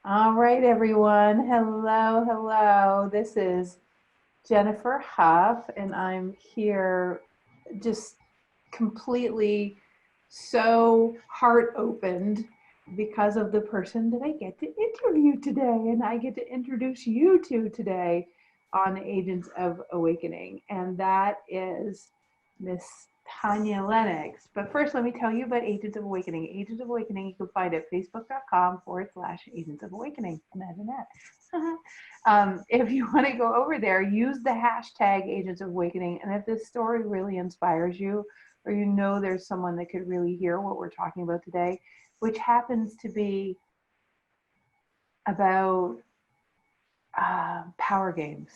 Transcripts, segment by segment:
All right, everyone. Hello, hello. This is Jennifer Hough, and I'm here just completely so heart opened because of the person that I get to interview today, and I get to introduce you to today on Agents of Awakening, and that is Miss Tanya Lennox. But first, let me tell you about Agents of Awakening. Agents of Awakening, you can find at facebook.com/Agents of Awakening. Imagine that. If you want to go over there, use the hashtag Agents of Awakening. And if this story really inspires you, or you know there's someone that could really hear what we're talking about today, which happens to be about power games.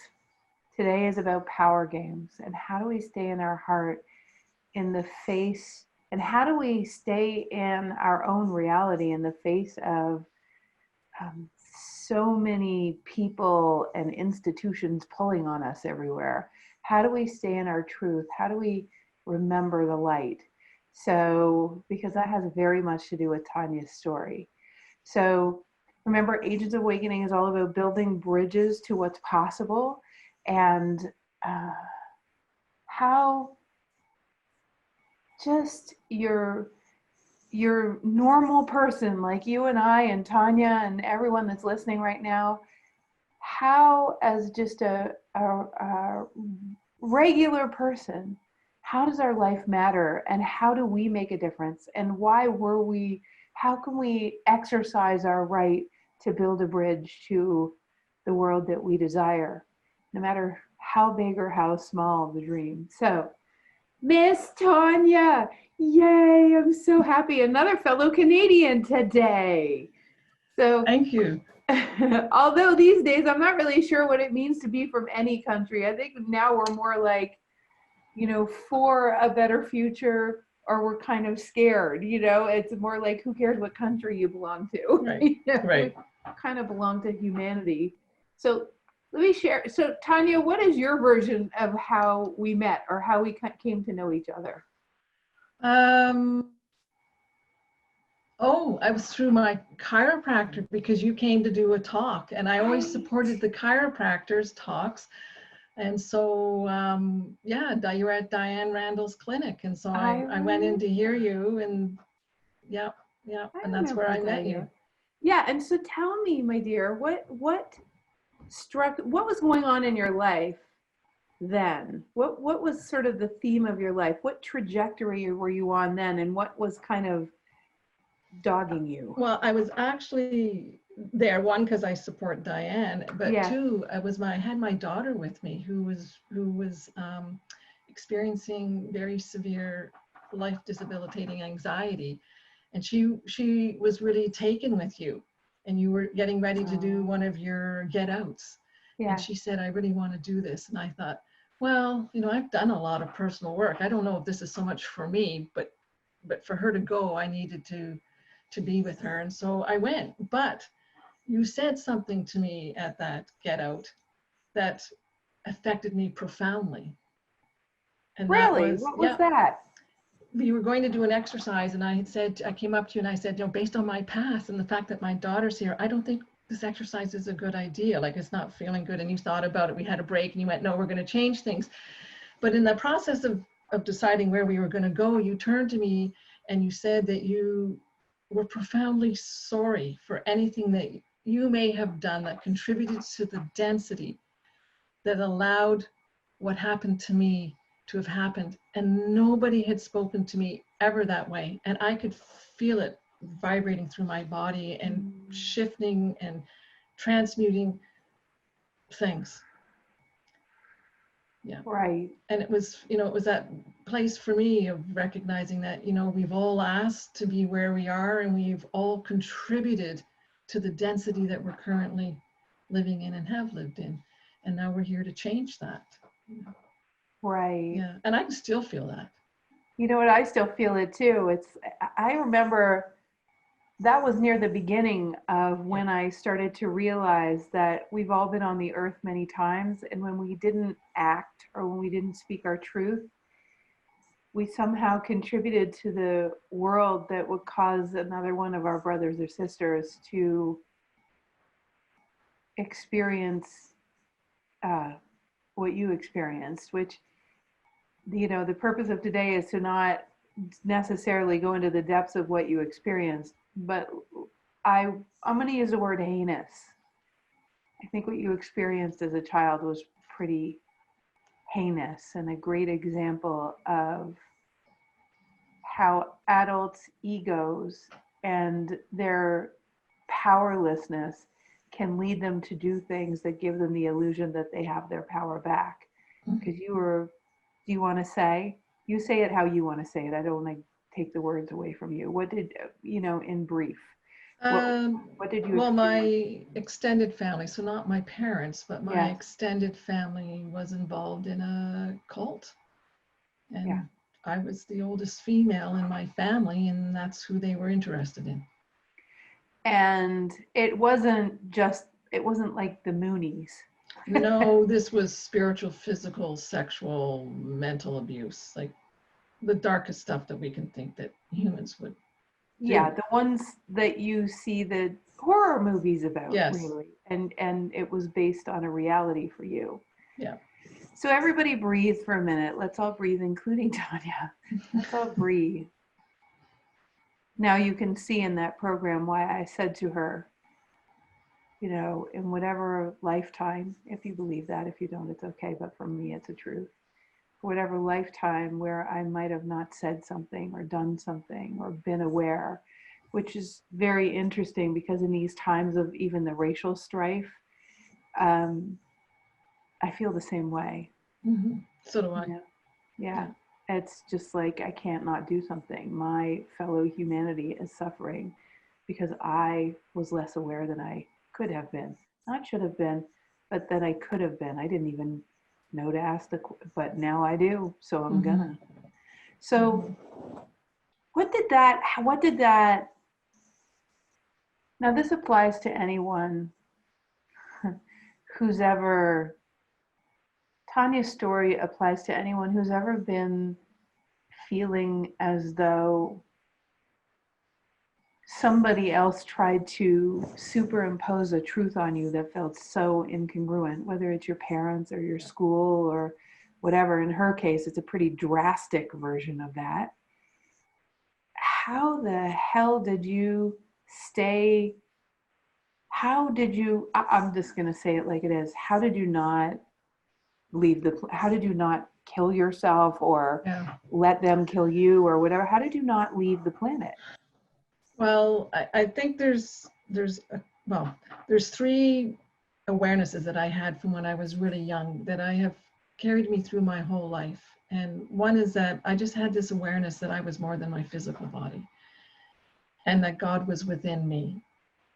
Today is about power games and how do we stay in our heart in the face, and how do we stay in our own reality in the face of so many people and institutions pulling on us everywhere? How do we stay in our truth? How do we remember the light? So, because that has very much to do with Tanya's story. So, remember, Agents of Awakening is all about building bridges to what's possible, and how just your normal person like you and I and Tanya and everyone that's listening right now, how as just a regular person, how does our life matter, and how do we make a difference, and how can we exercise our right to build a bridge to the world that we desire, no matter how big or how small the dream. So Miss Tanya, yay, I'm so happy. Another fellow Canadian today. So, Thank you. although these days I'm not really sure what it means to be from any country. I think now we're more like, for a better future, or we're kind of scared, it's more like, who cares what country you belong to? Right, right. We kind of belong to humanity. So let me share. So Tanya, what is your version of how we met or how we came to know each other? I was through my chiropractor because you came to do a talk, and I always supported the chiropractors' talks. And so, you were at Diane Randall's clinic, and so I went in to hear you, and and that's where I met you. Yeah, and so tell me, my dear, what was going on in your life then? What was sort of the theme of your life? What trajectory were you on then, and what was kind of dogging you? Well, I was actually there, one, because I support Diane, but two, I had my daughter with me who was experiencing very severe life debilitating anxiety, and she was really taken with you, and you were getting ready to do one of your get outs. And she said, I really want to do this. And I thought, well, I've done a lot of personal work. I don't know if this is so much for me, but for her to go, I needed to be with her. And so I went. But you said something to me at that get out that affected me profoundly. And really? What was that? We were going to do an exercise, and I came up to you and I said, based on my past and the fact that my daughter's here, I don't think this exercise is a good idea. Like, it's not feeling good. And you thought about it. We had a break, and you went, no, we're going to change things. But in the process of deciding where we were going to go, you turned to me and you said that you were profoundly sorry for anything that you may have done that contributed to the density that allowed what happened to me to have happened. And nobody had spoken to me ever that way. And I could feel it vibrating through my body and shifting and transmuting things. Yeah. Right. And it was that place for me of recognizing that, we've all asked to be where we are, and we've all contributed to the density that we're currently living in and have lived in. And now we're here to change that. Right. Yeah. And I can still feel that. You know what? I still feel it too. I remember that was near the beginning of when I started to realize that we've all been on the earth many times, and when we didn't act or when we didn't speak our truth, we somehow contributed to the world that would cause another one of our brothers or sisters to experience what you experienced, which, you know, the purpose of today is to not necessarily go into the depths of what you experienced, but I'm going to use the word heinous. I think what you experienced as a child was pretty heinous, and a great example of how adults' egos and their powerlessness can lead them to do things that give them the illusion that they have their power back. Because do you want to say? You say it how you want to say it. I don't want to take the words away from you. What did, you know, in brief, what did you Well, experience? my extended family, so not my parents, but my Yes. extended family was involved in a cult. And Yeah. I was the oldest female in my family, and that's who they were interested in. And it wasn't like the Moonies. No, this was spiritual, physical, sexual, mental abuse, like the darkest stuff that we can think that humans would do. Yeah, the ones that you see the horror movies about, yes. really. And it was based on a reality for you. Yeah. So everybody breathe for a minute. Let's all breathe, including Tanya. Let's all breathe. Now you can see in that program why I said to her, you know, in whatever lifetime, if you believe that, if you don't, it's okay. But for me, it's a truth. For whatever lifetime where I might have not said something or done something or been aware, which is very interesting because in these times of even the racial strife, I feel the same way. Mm-hmm. So do I. You know? Yeah. It's just like, I can't not do something. My fellow humanity is suffering because I was less aware than I could have been. Not should have been, but that I could have been. I didn't even know to ask but now I do. So I'm gonna. So what did that, now this applies to anyone who's ever, Tanya's story applies to anyone who's ever been feeling as though somebody else tried to superimpose a truth on you that felt so incongruent, whether it's your parents or your school or whatever. In her case, it's a pretty drastic version of that. How the hell did you stay? I'm just going to say it like it is. How did you not how did you not kill yourself or let them kill you or whatever? How did you not leave the planet? Well, I think there's three awarenesses that I had from when I was really young that I have carried me through my whole life. And one is that I just had this awareness that I was more than my physical body and that God was within me.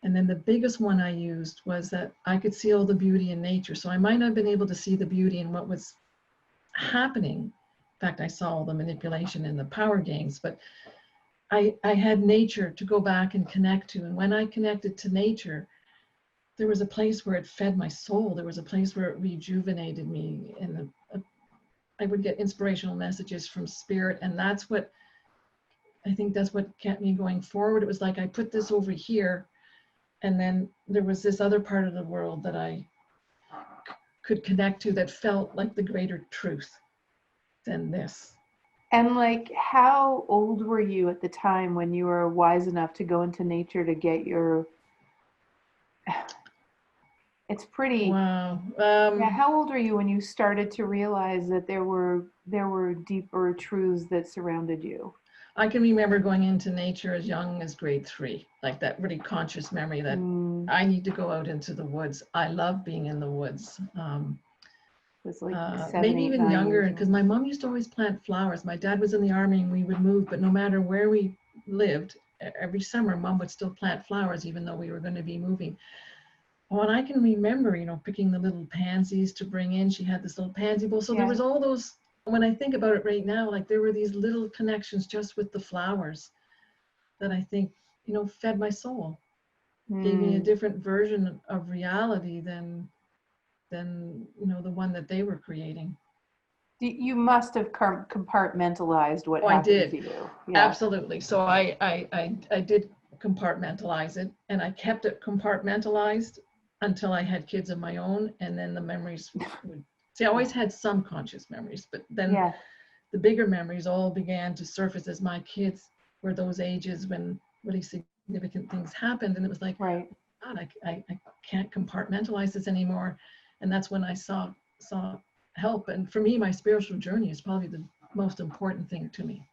And then the biggest one I used was that I could see all the beauty in nature. So I might not have been able to see the beauty in what was happening. In fact, I saw all the manipulation and the power games, but I had nature to go back and connect to. And when I connected to nature, there was a place where it fed my soul. There was a place where it rejuvenated me. And I would get inspirational messages from spirit. And that's what kept me going forward. It was like I put this over here. And then there was this other part of the world that I could connect to that felt like the greater truth than this. And like, how old were you at the time when you were wise enough to go into nature to get your, it's pretty, wow. Yeah, how old were you when you started to realize that there were deeper truths that surrounded you? I can remember going into nature as young as grade 3, like that really conscious memory that I need to go out into the woods. I love being in the woods. It was like maybe even younger, because my mom used to always plant flowers. My dad was in the army and we would move, but no matter where we lived, every summer mom would still plant flowers even though we were going to be moving. Oh, and I can remember, you know, picking the little pansies to bring in. She had this little pansy bowl. So there was all those, when I think about it right now, like there were these little connections just with the flowers that I think, you know, fed my soul, gave me a different version of reality than you know, the one that they were creating. You must have compartmentalized what happened to you. Yeah. Absolutely. So I did compartmentalize it, and I kept it compartmentalized until I had kids of my own, and then the memories would, see, I always had some conscious memories, but then Yeah. the bigger memories all began to surface as my kids were those ages when really significant things happened. And it was like, Right. God, I can't compartmentalize this anymore. And that's when I saw help. And for me, my spiritual journey is probably the most important thing to me,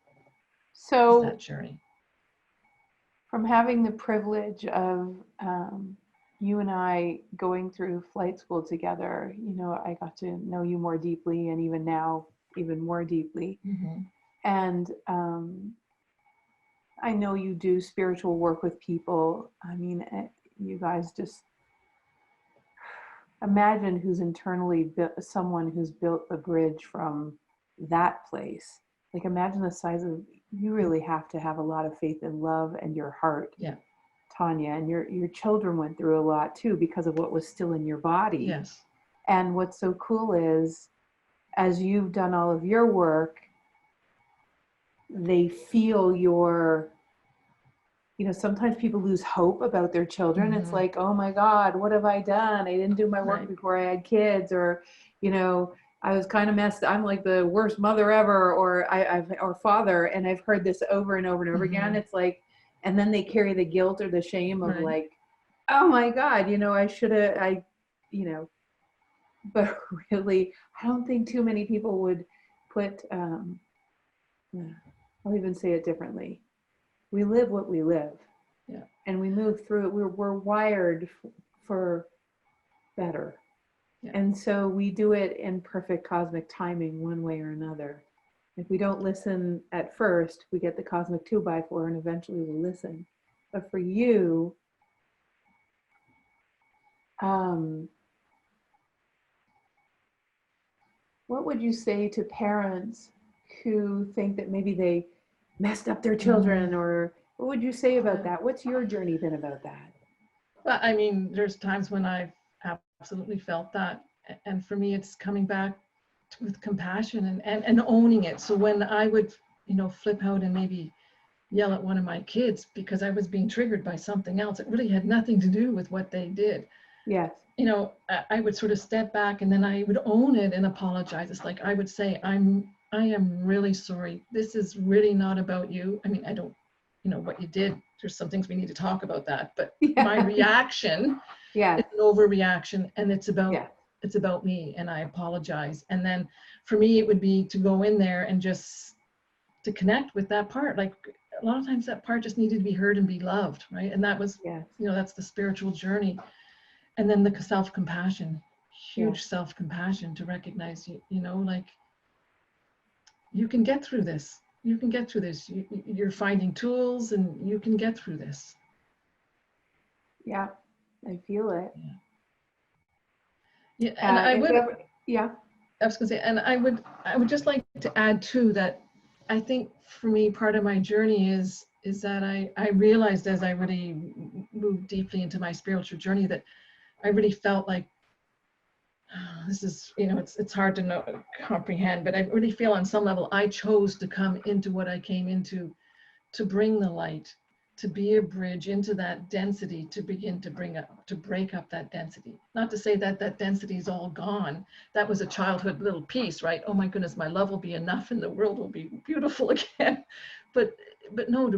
is So that journey. from having the privilege of you and I going through flight school together, you know, I got to know you more deeply, and even now, even more deeply. Mm-hmm. And I know you do spiritual work with people. I mean, you guys just imagine who's internally built, someone who's built the bridge from that place. Like, imagine the size of, you really have to have a lot of faith and love and your heart. Yeah. Tanya, and your children went through a lot too because of what was still in your body. Yes. And what's so cool is, as you've done all of your work, they feel your, you know, sometimes people lose hope about their children. Mm-hmm. It's like, oh my God, what have I done? I didn't do my work Right. before I had kids, or, you know, I was kind of messed. I'm like the worst mother ever, or or father. And I've heard this over and over and over again. It's like, and then they carry the guilt or the shame of Right. like, oh my God, you know, I should have, you know, but really, I don't think too many people would put, I'll even say it differently. We live what we live. Yeah. And we move through it. We're wired for better. Yeah. And so we do it in perfect cosmic timing, one way or another. If we don't listen at first, we get the cosmic 2x4, and eventually we'll listen. But for you, what would you say to parents who think that maybe they messed up their children, or what would you say about that? What's your journey been about that? Well, I mean, there's times when I've absolutely felt that. And for me, it's coming back with compassion and owning it. So when I would, you know, flip out and maybe yell at one of my kids because I was being triggered by something else, it really had nothing to do with what they did. Yes. You know, I would sort of step back and then I would own it and apologize. It's like I would say, I am really sorry. This is really not about you. I mean, I don't, you know, what you did. There's some things we need to talk about that. But my reaction is an overreaction, and it's about me, and I apologize. And then for me, it would be to go in there and just to connect with that part. Like a lot of times that part just needed to be heard and be loved, right? And that was, you know, that's the spiritual journey. And then the self-compassion, huge self-compassion to recognize, you know, like you can get through this. You can get through this. You're finding tools and you can get through this. Yeah, I feel it. Yeah, and I would. Yeah. I was going to say, and I would just like to add too that I think for me part of my journey is that I realized as I really moved deeply into my spiritual journey that I really felt like this is, you know, it's hard to comprehend, but I really feel on some level I chose to come into what I came into to bring the light, to be a bridge into that density, to begin to break up that density. Not to say that that density is all gone. That was a childhood little piece, right? Oh my goodness, my love will be enough and the world will be beautiful again. But no,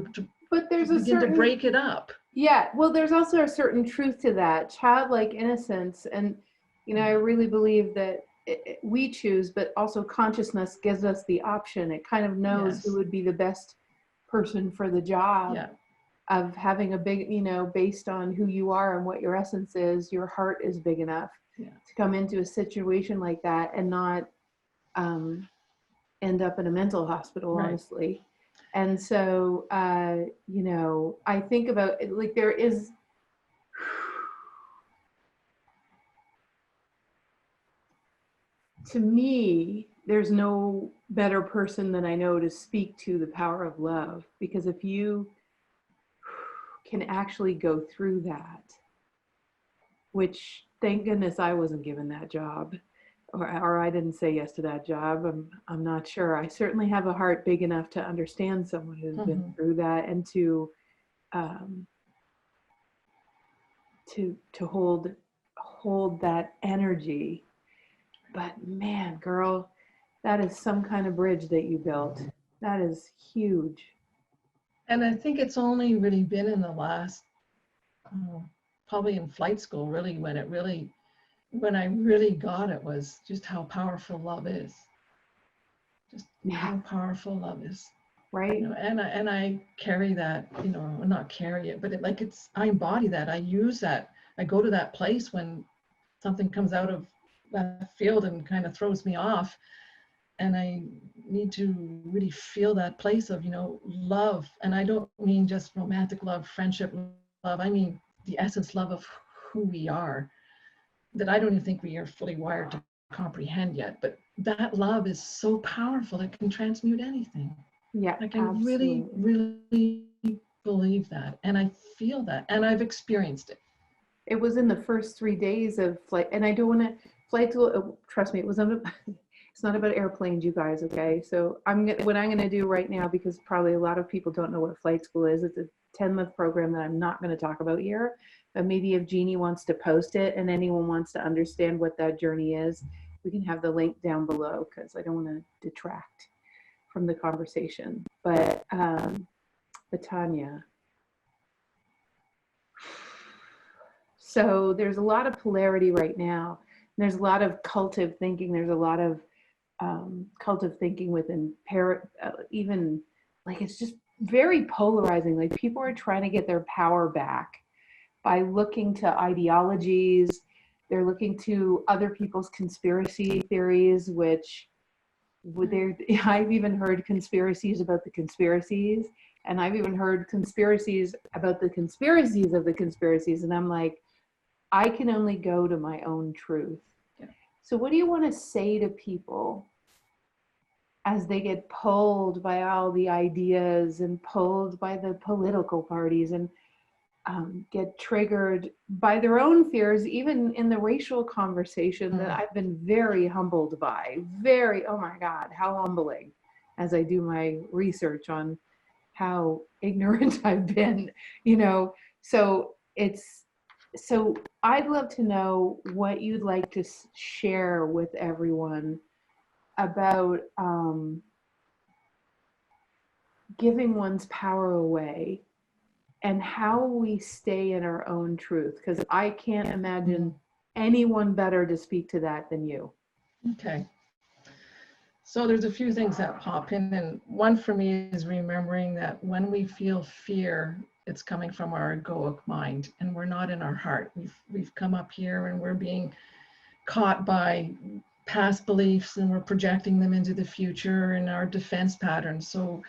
but there's to begin to break it up. Yeah, well, there's also a certain truth to that, childlike innocence. And, you know, I really believe that we choose, but also consciousness gives us the option. It kind of knows who would be the best person for the job of having a big, you know, based on who you are and what your essence is, your heart is big enough to come into a situation like that and not end up in a mental hospital, honestly. And so, you know, I think about it, like there is, to me, there's no better person than I know to speak to the power of love. Because if you can actually go through that, which thank goodness I wasn't given that job, or I didn't say yes to that job. I'm not sure. I certainly have a heart big enough to understand someone who's been through that and to hold hold that energy. But man, girl, that is some kind of bridge that you built. That is huge. And I think it's only really been in the last, probably in flight school, really, when I really got it was just how powerful love is. Just how powerful love is. Right. You know, and I carry that, you know, not carry it, but I embody that. I use that. I go to that place when something comes out of that field and kind of throws me off. And I need to really feel that place of, you know, love. And I don't mean just romantic love, friendship love. I mean the essence love of who we are, that I don't even think we are fully wired to comprehend yet. But that love is so powerful, it can transmute anything. Yeah, Like I absolutely. really believe that. And I feel that. And I've experienced it. It was in the first 3 days of flight, and I don't want to flight school. Trust me, it was it's not about airplanes, you guys. Okay, so what I'm gonna do right now, because probably a lot of people don't know what flight school is. It's a 10-month program that I'm not going to talk about here, but maybe if Jeannie wants to post it and anyone wants to understand what that journey is, we can have the link down below, because I don't want to detract from the conversation. But Tanya, so there's a lot of polarity right now. There's a lot of cultive thinking. There's a lot of cultive thinking within even like, it's just very polarizing. Like, people are trying to get their power back by looking to ideologies. They're looking to other people's conspiracy theories, which I've even heard conspiracies about the conspiracies, and I've even heard conspiracies about the conspiracies of the conspiracies. And I'm like, I can only go to my own truth. Yeah. So what do you want to say to people as they get pulled by all the ideas and pulled by the political parties and get triggered by their own fears, even in the racial conversation that I've been very humbled by? Oh my God, how humbling, as I do my research on how ignorant I've been, you know. So I'd love to know what you'd like to share with everyone about giving one's power away and how we stay in our own truth, because I can't imagine anyone better to speak to that than you. Okay. So there's a few things that pop in, and one for me is remembering that when we feel fear, it's coming from our egoic mind, and we're not in our heart. We've come up here and we're being caught by past beliefs, and we're projecting them into the future and our defense patterns. So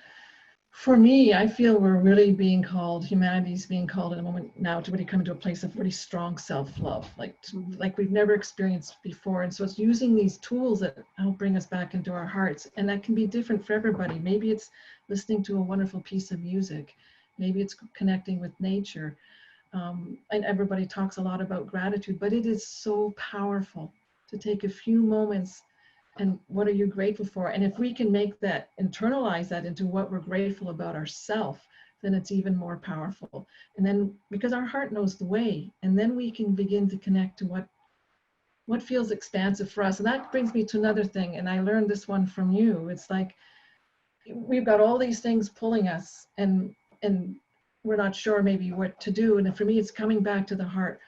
for me, I feel we're really being called, humanity's being called in a moment now to really come into a place of really strong self-love, like we've never experienced before. And so it's using these tools that help bring us back into our hearts. And that can be different for everybody. Maybe it's listening to a wonderful piece of music. Maybe it's connecting with nature. And everybody talks a lot about gratitude, but it is so powerful to take a few moments. And what are you grateful for? And if we can make that, internalize that into what we're grateful about ourselves, then it's even more powerful. And then, because our heart knows the way, and then we can begin to connect to what feels expansive for us. And that brings me to another thing. And I learned this one from you. It's like, we've got all these things pulling us, and we're not sure maybe what to do. And for me, it's coming back to the heart.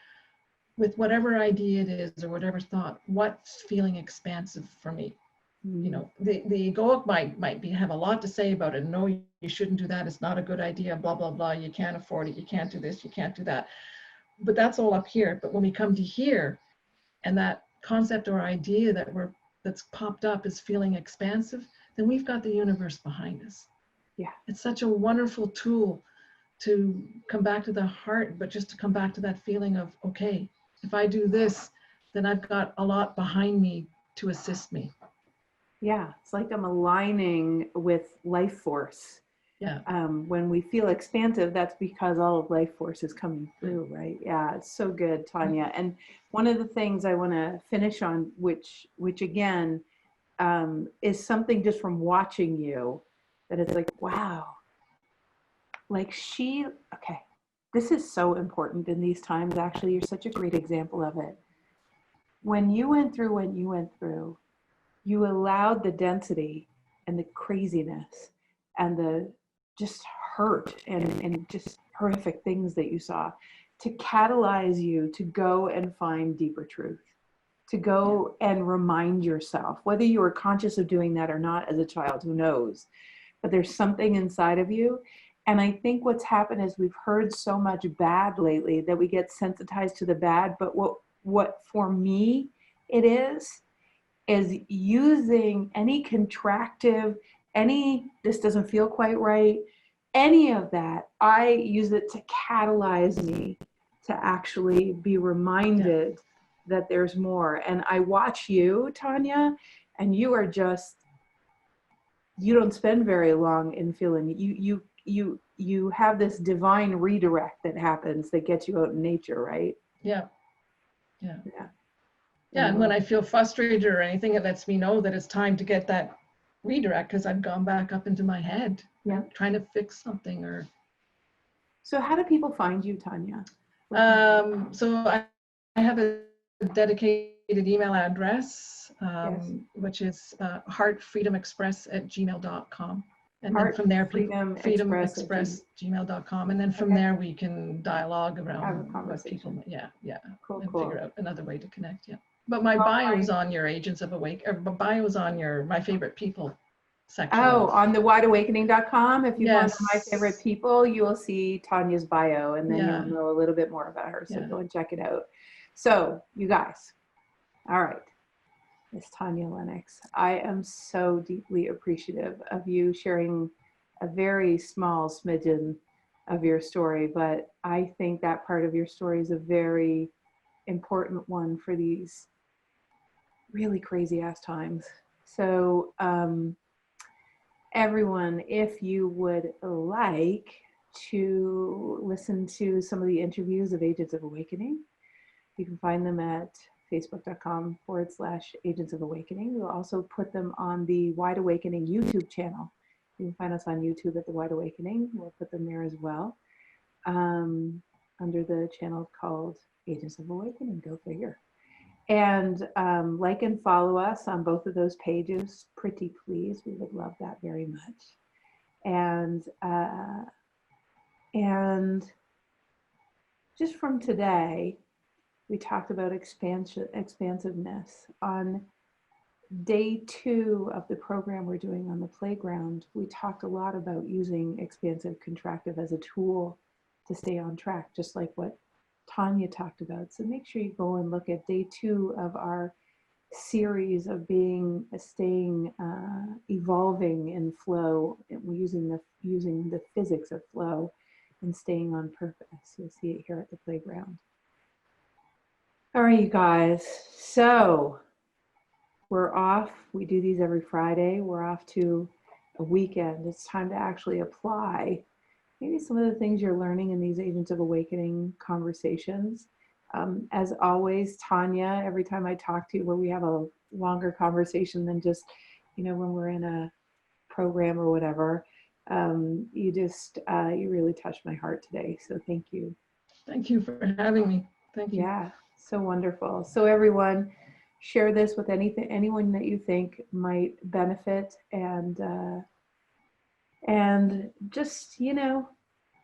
With whatever idea it is or whatever thought, what's feeling expansive for me? You know, the egoic might have a lot to say about it. No, you shouldn't do that. It's not a good idea. Blah blah blah. You can't afford it. You can't do this. You can't do that. But that's all up here. But when we come to here, and that concept or idea that's popped up is feeling expansive, then we've got the universe behind us. Yeah, it's such a wonderful tool to come back to the heart, but just to come back to that feeling of, okay, if I do this, then I've got a lot behind me to assist me. Yeah, it's like I'm aligning with life force. Yeah. When we feel expansive, that's because all of life force is coming through, right? Yeah, it's so good, Tanya. And one of the things I want to finish on, which again, is something just from watching you, that it's like, wow, like okay, this is so important in these times. Actually, you're such a great example of it. when you went through what you went through, you allowed the density and the craziness and the just hurt and just horrific things that you saw to catalyze you to go and find deeper truth, to go and remind yourself, whether you were conscious of doing that or not as a child, who knows, but there's something inside of you. And I think what's happened is we've heard so much bad lately that we get sensitized to the bad. But what for me it is using any contractive, any, this doesn't feel quite right, any of that, I use it to catalyze me to actually be reminded that there's more. And I watch you, Tanya, and you are just, you don't spend very long in feeling, you have this divine redirect that happens that gets you out in nature, right? Yeah. And when I feel frustrated or anything, it lets me know that it's time to get that redirect, because I've gone back up into my head, trying to fix something. Or so how do people find you, Tanya? So I have a dedicated email address, which is heartfreedomexpress@gmail.com. And then from there, freedomexpress@gmail.com. And then from there, we can dialogue around what people, cool. Figure out another way to connect. But my bio is on your Agents of Awakening, or my bio is on your My Favorite People section. Oh, on the wideawakening.com. If you go to My Favorite People, you will see Tanya's bio, and then you'll know a little bit more about her. So go and check it out. So you guys, all right. Miss Tanya Lennox, I am so deeply appreciative of you sharing a very small smidgen of your story, but I think that part of your story is a very important one for these really crazy ass times. So everyone, if you would like to listen to some of the interviews of Agents of Awakening, you can find them at facebook.com/Agents of Awakening. We'll also put them on the Wide Awakening YouTube channel. You can find us on YouTube at the Wide Awakening. We'll put them there as well, under the channel called Agents of Awakening. Go figure. And like and follow us on both of those pages, pretty please. We would love that very much. And just from today, we talked about expansiveness. On day 2 of the program we're doing on the playground, we talked a lot about using expansive contractive as a tool to stay on track, just like what Tanya talked about. So make sure you go and look at day 2 of our series of staying, evolving in flow, and using the physics of flow and staying on purpose. You'll see it here at the playground. All right, you guys. So we're off. We do these every Friday. We're off to a weekend. It's time to actually apply maybe some of the things you're learning in these Agents of Awakening conversations. As always, Tanya, every time I talk to you where we have a longer conversation than just, when we're in a program or whatever, you really touched my heart today. So thank you. Thank you for having me. Thank you. Yeah, so wonderful. So everyone, share this with anyone that you think might benefit, and just,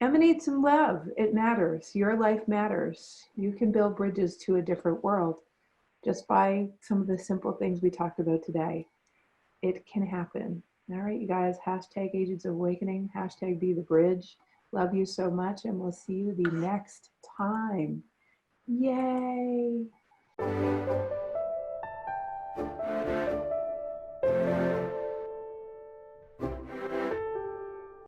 emanate some love. It matters. Your life matters. You can build bridges to a different world just by some of the simple things we talked about today. It can happen. All right, you guys, hashtag Agents of Awakening, hashtag Be the Bridge. Love you so much, and we'll see you the next time. Yay.